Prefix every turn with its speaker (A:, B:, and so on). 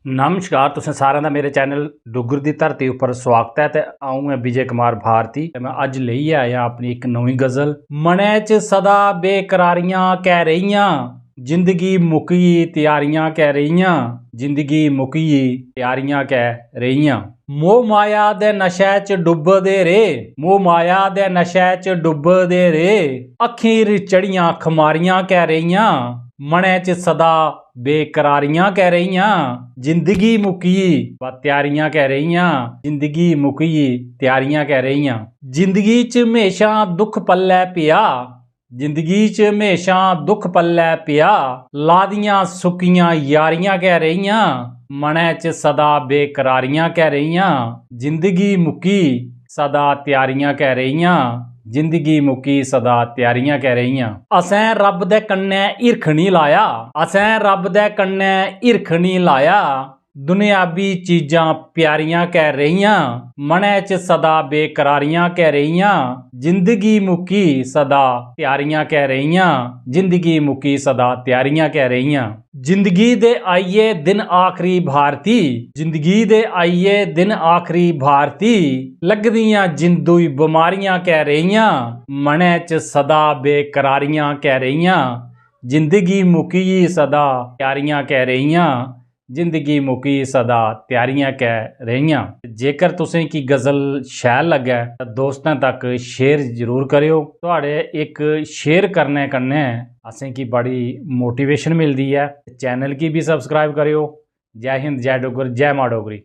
A: नमस्कार, तुसें सारें दा मेरे चैनल डुग्गर दी धरती उप्पर स्वागत है। ते अऊं ऐ विजय कुमार भारती ते मैं अज लेइयै आया अपनी एक नवीं गज़ल। मनै च सदा बेकरारियां कै रेहियां, जिंदगी मुक्की त्यारियां कै रेहियां, जिंदगी मुक्की त्यारियां कै रेहियां। मोह माया दे नशे च डुबदे रेह्, मोह माया दे नशे च डुबदे रेह्, अखीर चढ़ियां खमारियां कै रेहियां, मनै च सदा बेकरारियां कै रेहियां, जिंदगी मुक्की त्यारियां कै रेहियां, जिंदगी मुक्की त्यारियां कै रेहियां। जिंदगी च हमेशा दुख पल्लै पिया, जिंदगी च हमेशा दुख पल्लै पिया, लादियां सुक्कियां यारियां कै रेहियां, मनै च सदा बेकरारियां कै रेहियां, जिंदगी मुक्की सदा त्यारियां कै रेहियां, जिंदगी मुक्की सदा त्यारियां कै रेहियां। असें रब दे कन्नै हिरख नहीं लाया, असें रब दे कन्नै हिरख नहीं लाया, दुनियावी चीजां प्यारियां कै रेहियां, मनै च सदा बेकरारियां कै रेहियां, जिंदगी मुक्की सदा त्यारियां कै रेहियां, जिंदगी मुक्की सदा त्यारियां कै रेहियां। जिंदगी दे आइये दिन आखरी भारती, जिंदगी दे आइये दिन आखरी भारती, लगदियां जिंदू बमारियां कै रेहियां, मनै च सदा बेकरारियां कै रेहियां, जिंदगी मुक्की सदा त्यारियां कै रेहियां, जिंदगी मुक्की सदा त्यारियां कै रेहियां। जेकर तुसें की गज़ल शैल लग्गे तां दोस्तें तक शेयर जरूर करेओ। तुहाड़े एक शेयर करने कन्नै असें की बड़ी मोटिवेशन मिलदी है। चैनल की भी सब्सक्राइब करेओ। जय हिंद, जय डुग्गर, जय मां डोगरी।